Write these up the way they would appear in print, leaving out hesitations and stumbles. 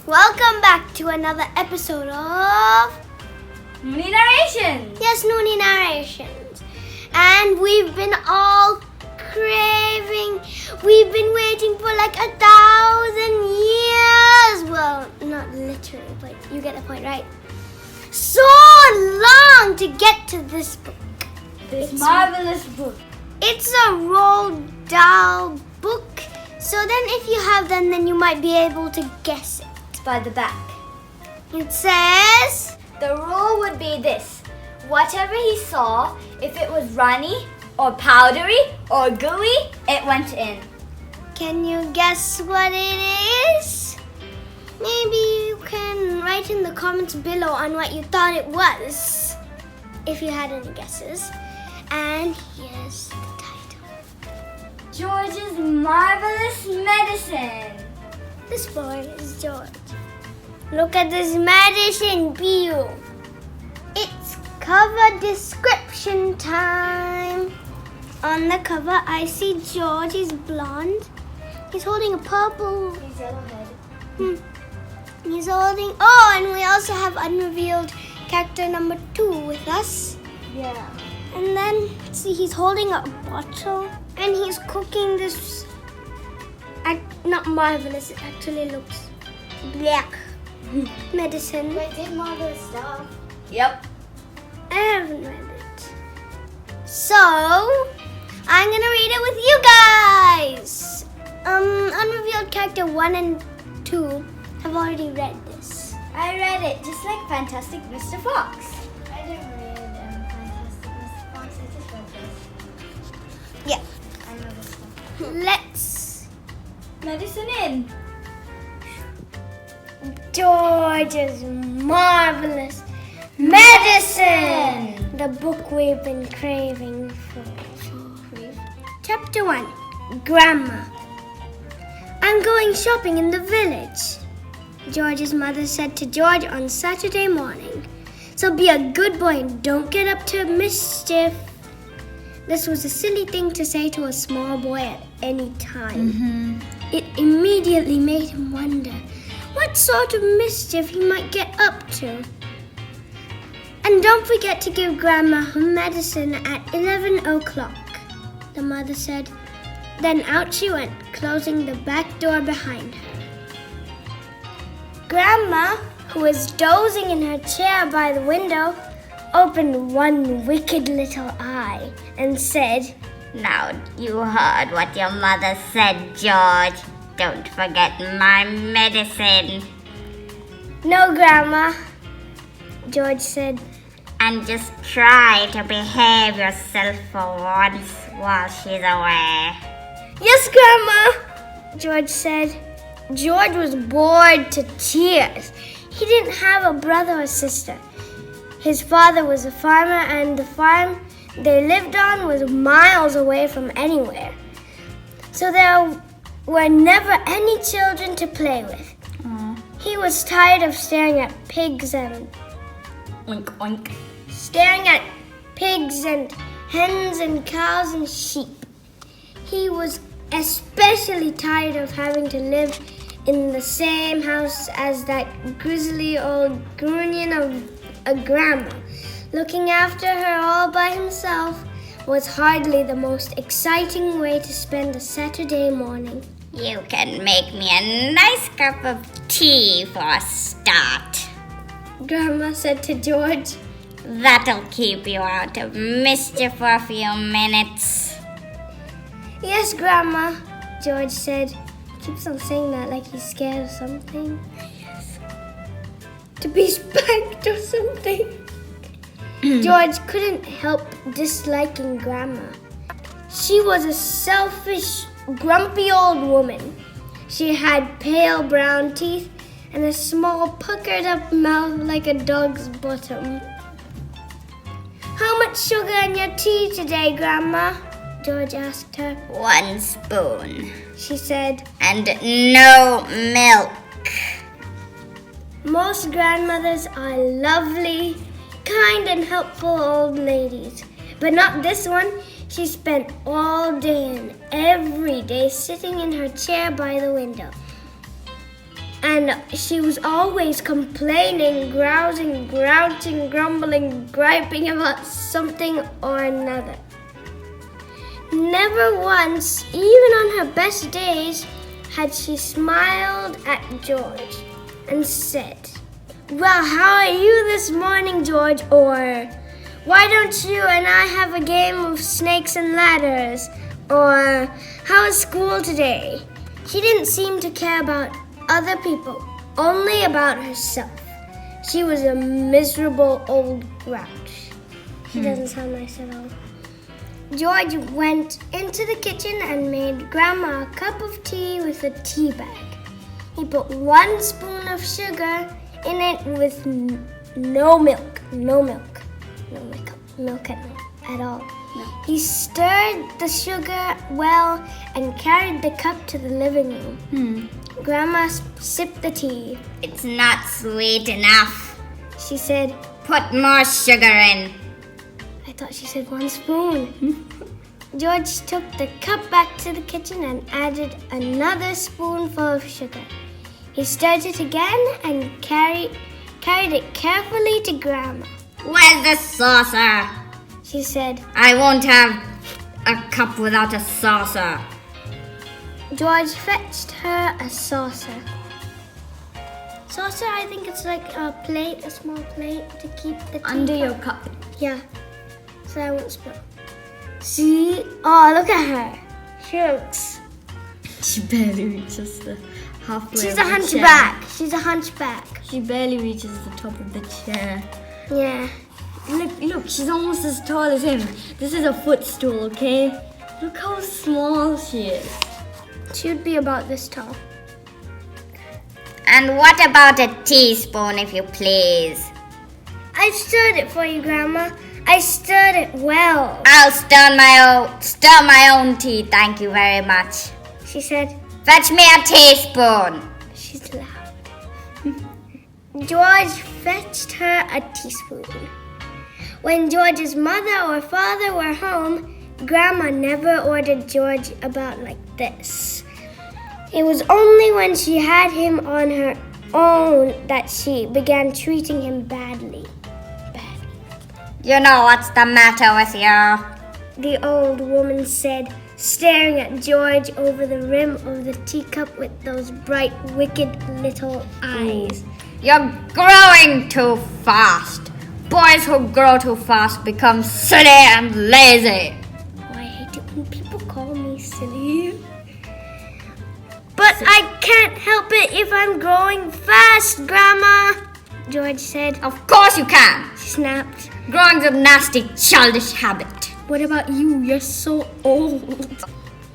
Welcome back to another episode of Noonie Narrations. Yes, Noonie Narrations. And we've been all craving, we've been waiting for like 1,000 years. Well, not literally, but you get the point, right? So long to get to this book. This marvelous book. It's a Roald Dahl book. So then if you have them, then you might be able to guess it. By the back. It says, The rule would be this. Whatever he saw, if it was runny or powdery or gooey, it went in. can you guess what it is? Maybe you can write in the comments below on what you thought it was, if you had any guesses. And here's the title. George's Marvelous Medicine. This boy is George. Look at this medicine view. It's cover description time. On the cover, I see George. He's blonde. He's holding a purple. He's yellow-headed. He's holding. Oh, and we also have unrevealed character number 2 with us. Yeah. And then, see, he's holding a bottle and he's cooking this. Not marvelous. It actually looks black. Medicine. Wait, did Marvelous stuff? Yep. I haven't read it. So, I'm gonna read it with you guys. Unrevealed character 1 and 2 have already read this. I read it, just like Fantastic Mr. Fox. I didn't read Fantastic Mr. Fox, I just read this. Yeah. I know this one. Let's. Medicine in. George's Marvelous Medicine! The book we've been craving for. Chapter 1. Grandma. I'm going shopping in the village, George's mother said to George on Saturday morning. So be a good boy and don't get up to mischief. This was a silly thing to say to a small boy at any time. It immediately made him wonder what sort of mischief he might get up to. And don't forget to give Grandma her medicine at 11 o'clock, the mother said. Then out she went, closing the back door behind her. Grandma, who was dozing in her chair by the window, opened one wicked little eye and said, Now you heard what your mother said, George. Don't forget my medicine. No, Grandma, George said. And just try to behave yourself for once while she's away. Yes, Grandma, George said. George was bored to tears. He didn't have a brother or sister. His father was a farmer and the farm they lived on was miles away from anywhere. So there were never any children to play with. He was tired of staring at pigs and hens and cows and sheep. He was especially tired of having to live in the same house as that grizzly old grunion of a grandma. Looking after her all by himself was hardly the most exciting way to spend a Saturday morning. You can make me a nice cup of tea for a start. Grandma said to George. That'll keep you out of mischief for a few minutes. Yes, Grandma, George said. He keeps on saying that like he's scared of something. Yes. To be spanked or something. George couldn't help disliking Grandma. She was a selfish, grumpy old woman. She had pale brown teeth and a small puckered up mouth like a dog's bottom. How much sugar in your tea today, Grandma? George asked her. 1 spoon. She said. And no milk. Most grandmothers are lovely, kind and helpful old ladies. But not this one. She spent all day and every day sitting in her chair by the window. And she was always complaining, grousing, grouching, grumbling, griping about something or another. Never once, even on her best days, had she smiled at George and said, "Well, how are you this morning, George?" Or, "Why don't you and I have a game of snakes and ladders?" Or, "How was school today?" She didn't seem to care about other people, only about herself. She was a miserable old grouch. She doesn't sound nice at all. George went into the kitchen and made Grandma a cup of tea with a tea bag. He put 1 spoon of sugar in it with no milk at all. No. He stirred the sugar well and carried the cup to the living room. Grandma sipped the tea. It's not sweet enough. She said, Put more sugar in. I thought she said 1 spoon. George took the cup back to the kitchen and added another spoonful of sugar. He stirred it again and carried it carefully to Grandma. Where's the saucer? She said, I won't have a cup without a saucer. George fetched her a saucer. Saucer, I think it's like a plate, a small plate to keep the tea Under your cup. Yeah, so I won't spill. See? Oh, look at her. She looks... She barely reaches the halfway. She's of a the hunchback. chair. She's a hunchback. She barely reaches the top of the chair. Yeah. Look, she's almost as tall as him. This is a footstool, okay? Look how small she is. She would be about this tall. And what about a teaspoon, if you please? I stirred it for you, Grandma. I stirred it well, I'll stir my own tea, thank you very much. she said. Fetch me a teaspoon. She's loud. George fetched her a teaspoon. When George's mother or father were home, Grandma never ordered George about like this. It was only when she had him on her own that she began treating him badly. You know what's the matter with you? The old woman said, staring at George over the rim of the teacup with those bright, wicked little eyes. You're growing too fast. Boys who grow too fast become silly and lazy. Oh, I hate it when people call me silly. But I can't help it if I'm growing fast, Grandma, George said. Of course you can. She snapped. Growing's a nasty, childish habit. What about you? You're so old.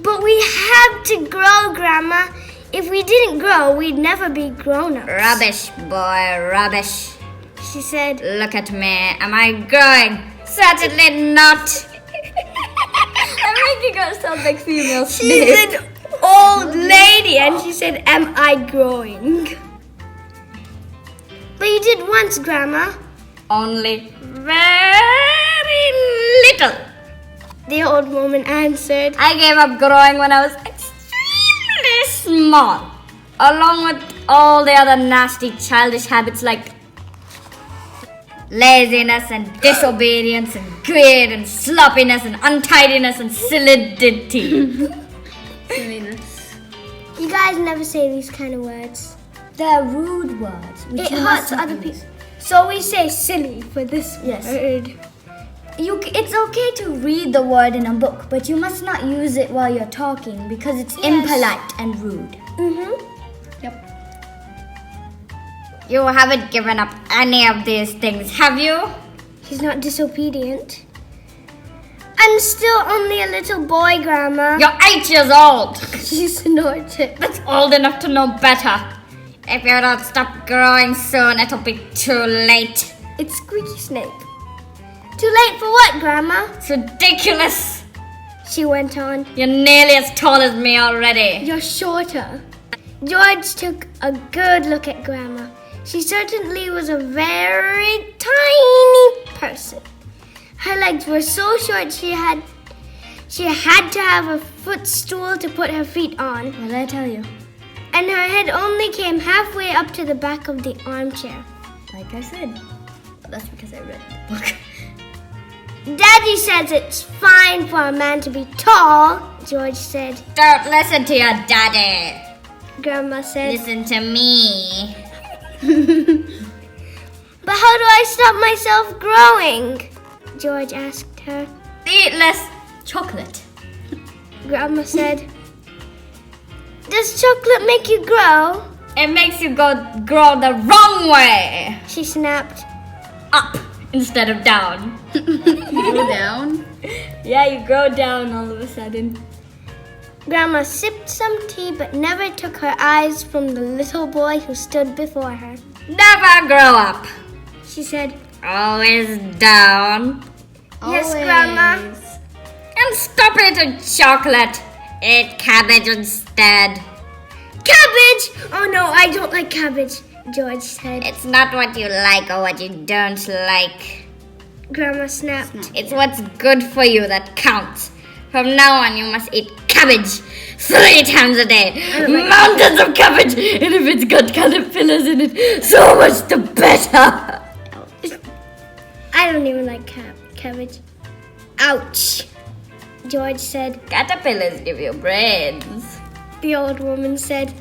But we have to grow, Grandma. If we didn't grow, we'd never be grown-ups. Rubbish, boy, rubbish. She said. Look at me. Am I growing? Certainly not. I'm making her sound like female She's an old lady, and she said, "Am I growing?" But you did once, Grandma. Only very little. The old woman answered. I gave up growing when I was extremely small, along with all the other nasty childish habits like laziness and disobedience and greed and sloppiness and untidiness and solidity. Silliness. You guys never say these kind of words. They're rude words. It hurts other people. So we say silly for this word. It's okay to read the word in a book, but you must not use it while you're talking because it's impolite and rude. Yep. You haven't given up any of these things, have you? He's not disobedient. I'm still only a little boy, Grandma. You're 8 years old. She snorted. That's old enough to know better. If you don't stop growing soon, it'll be too late. It's Squeaky Snake. Too late for what, Grandma? It's ridiculous. She went on. You're nearly as tall as me already. You're shorter. George took a good look at Grandma. She certainly was a very tiny person. Her legs were so short she had to have a footstool to put her feet on. What did I tell you? and her head only came halfway up to the back of the armchair. Like I said. That's because I read the book. Daddy says it's fine for a man to be tall, George said. Don't listen to your daddy. Grandma said. Listen to me. But how do I stop myself growing? George asked her. Eat less. Chocolate. Grandma said. Does chocolate make you grow? It makes you grow the wrong way. She snapped. Up instead of down. Go down. Yeah, you grow down all of a sudden. Grandma sipped some tea but never took her eyes from the little boy who stood before her. Never grow up. She said, Always down. Yes, Grandma. And stop eating chocolate. Eat cabbage instead. Cabbage! Oh no, I don't like cabbage, George said. It's not what you like or what you don't like. Grandma snapped. It's what's good for you that counts. From now on, you must eat cabbage 3 times a day. Mountains of cabbage. And if it's got caterpillars in it, so much the better. I don't even like cabbage. Ouch, George said. Caterpillars give you brains. The old woman said.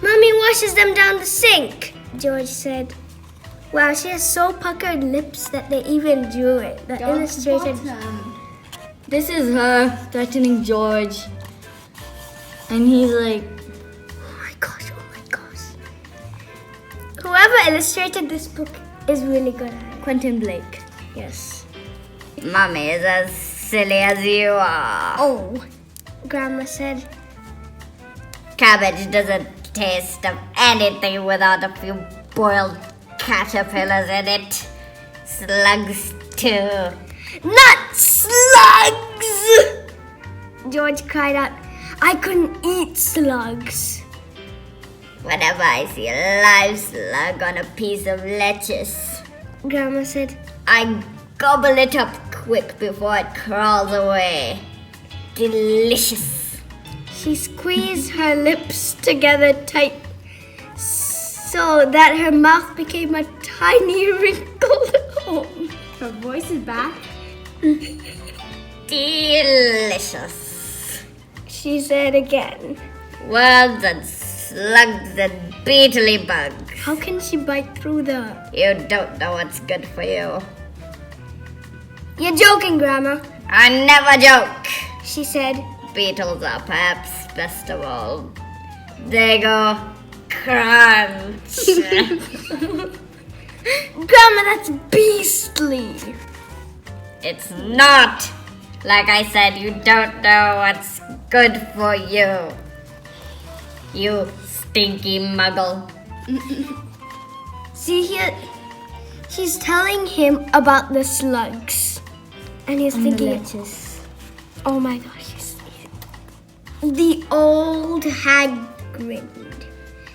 Mommy washes them down the sink, George said. Wow, she has so puckered lips that they even drew it. The illustrated. This is her threatening George. And he's like, Oh my gosh. Whoever illustrated this book is really good at it. Quentin Blake. Yes. Mommy is as silly as you are. Oh, Grandma said. Cabbage doesn't taste of anything without a few boiled caterpillars in it. Slugs too. Not slugs! George cried out. I couldn't eat slugs. Whenever I see a live slug on a piece of lettuce, Grandma said. I gobble it up quick before it crawls away. Delicious. She squeezed her lips together tight so that her mouth became a tiny wrinkled hole. Her voice is back. Delicious. She said again. Worms and slugs and beetly bugs. How can she bite through the... You don't know what's good for you. You're joking, Grandma, I never joke. she said. Beetles are perhaps best of all. They go crunch. Grandma, that's beastly. It's not. Like I said, you don't know what's good for you. You stinky muggle. See here, she's telling him about the slugs. And he's thinking, oh my gosh, the old hag grinned,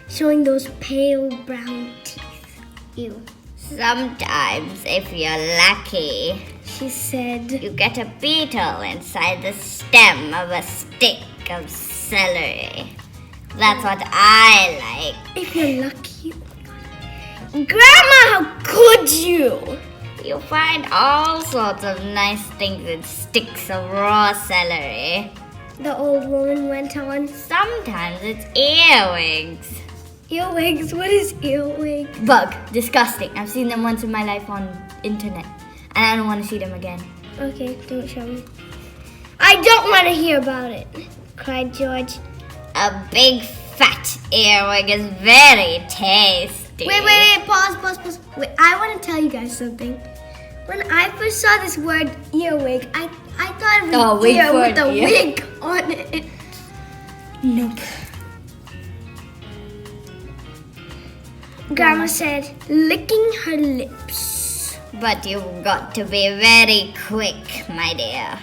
showing those pale brown teeth. Ew. Sometimes, if you're lucky, She said, you get a beetle inside the stem of a stick of celery. That's what I like. if you're lucky. Grandma, how could you? You find all sorts of nice things in sticks of raw celery. The old woman went on. Sometimes it's earwigs. Earwigs? What is earwig? Bug. Disgusting. I've seen them once in my life on internet. And I don't want to see them again. Okay, don't show me. I don't want to hear about it, cried George. A big fat earwig is very tasty. Wait, pause. Wait, I want to tell you guys something. When I first saw this word earwig, I thought it was wig ear for with an a ear. wig on it. Nope. Grandma said, licking her lips. But you've got to be very quick, my dear.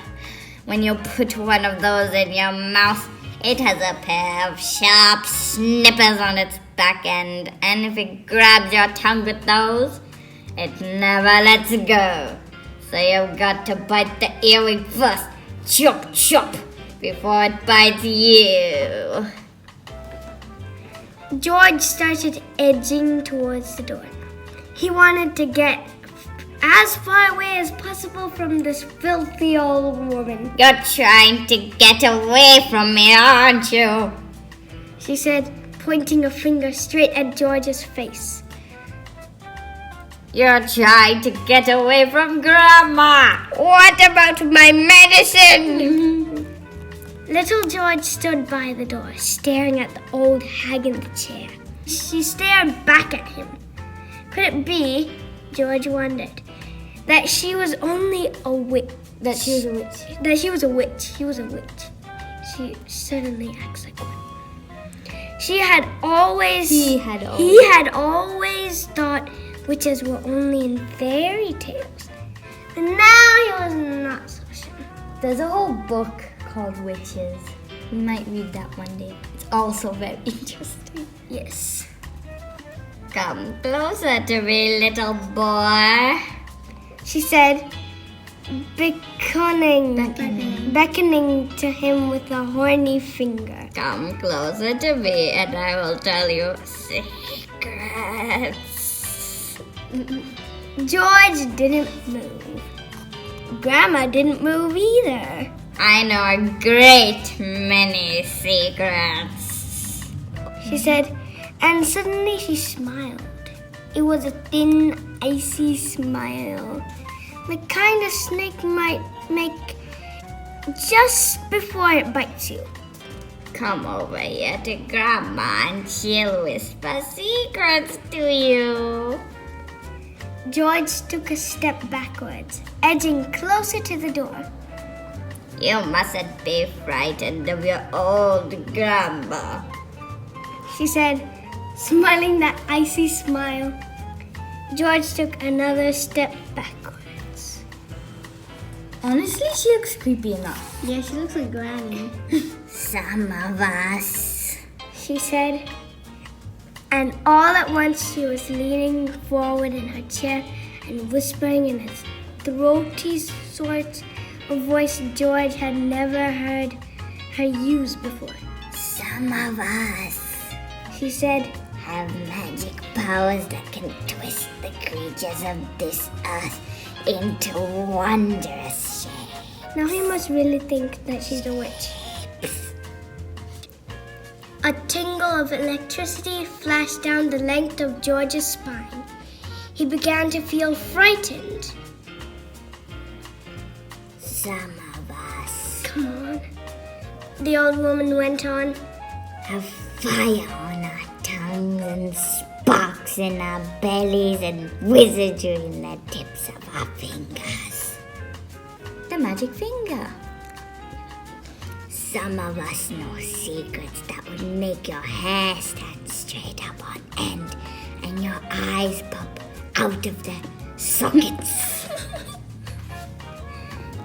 When you put one of those in your mouth, it has a pair of sharp snippers on its back end, and if it grabs your tongue with those, it never lets go. So you've got to bite the earwig first, chop, before it bites you. George started edging towards the door. He wanted to get as far away as possible from this filthy old woman. You're trying to get away from me, aren't you? She said, pointing a finger straight at George's face. You're trying to get away from Grandma. What about my medicine? Little George stood by the door, staring at the old hag in the chair. She stared back at him. Could it be, George wondered, that she was only a witch? That she was a witch. That she was a witch. She was a witch. She certainly acts like one. He had always thought witches were only in fairy tales. And now he was not so sure. There's a whole book called Witches. We might read that one day. It's also very interesting. Yes. Come closer to me, little boy. She said, beckoning to him with a horny finger. Come closer to me and I will tell you secrets. George didn't move. Grandma didn't move either. I know a great many secrets, she said, and suddenly she smiled. It was a thin, icy smile, the kind a snake might make just before it bites you. Come over here to Grandma and she'll whisper secrets to you. George took a step backwards, edging closer to the door. You mustn't be frightened of your old Grandma, she said, smiling that icy smile. George took another step backwards. Honestly, she looks creepy enough. Yeah, she looks like Granny. Some of us, she said. And all at once she was leaning forward in her chair and whispering in a throaty sort of voice George had never heard her use before. Some of us, she said, have magic powers that can twist the creatures of this earth into wondrous shapes. Now he must really think that she's a witch. A tingle of electricity flashed down the length of George's spine. He began to feel frightened. Some of us, come on, the old woman went on, have fire on our tongues and sparks in our bellies and wizardry in the tips of our fingers. The magic finger. Some of us know secrets that would make your hair stand straight up on end and your eyes pop out of their sockets.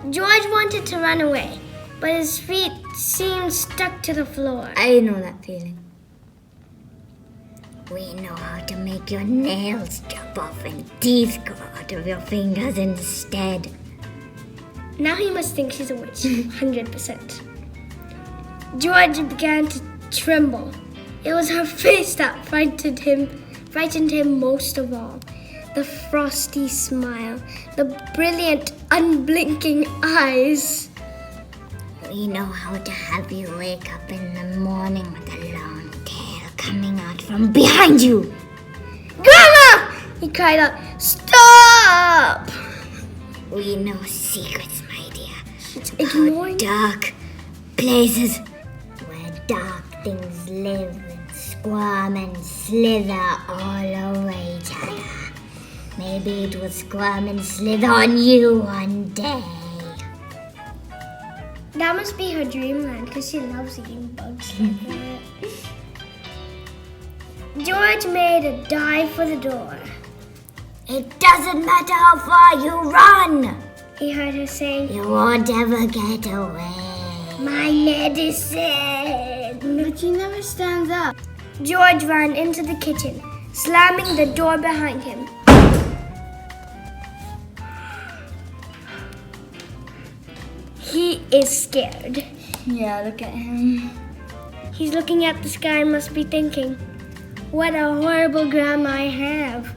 George wanted to run away, but his feet seemed stuck to the floor. I know that feeling. We know how to make your nails drop off and teeth grow out of your fingers instead. Now he must think she's a witch, 100%. George began to tremble. It was her face that frightened him most of all. The frosty smile, the brilliant, unblinking eyes. We know how to have you wake up in the morning with a long tail coming out from behind you. Grandma! He cried out, stop! We know secrets, my dear. She's About ignoring dark places where dark things live and squirm and slither all over each other. Maybe it will squirm and slither on you one day. That must be her dreamland because she loves eating bugs like that. George made a dive for the door. It doesn't matter how far you run. He heard her saying, You won't ever get away. my medicine. But she never stands up. George ran into the kitchen, slamming the door behind him. He is scared. Yeah, look at him. He's looking at the sky and must be thinking, What a horrible grandma I have.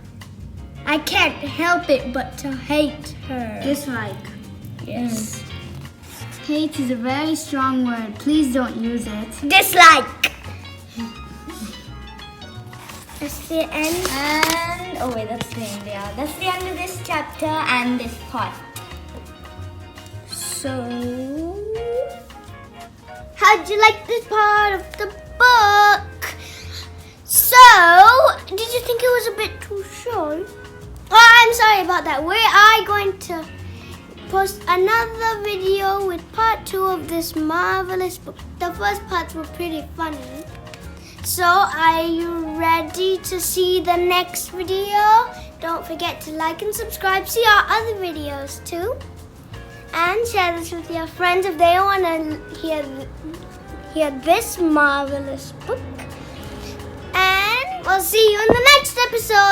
I can't help it but to hate her. Dislike. Yes. Hate is a very strong word. Please don't use it. Dislike. That's the end. And oh wait, that's the end. Yeah, that's the end of this chapter and this part. So, how'd you like this part of the book? So, did you think it was a bit too short? Oh, I'm sorry about that. We are going to post another video with part 2 of this marvelous book. The first parts were pretty funny. So, are you ready to see the next video? Don't forget to like and subscribe. See our other videos too. And share this with your friends if they want to hear this marvelous book. And we'll see you in the next episode.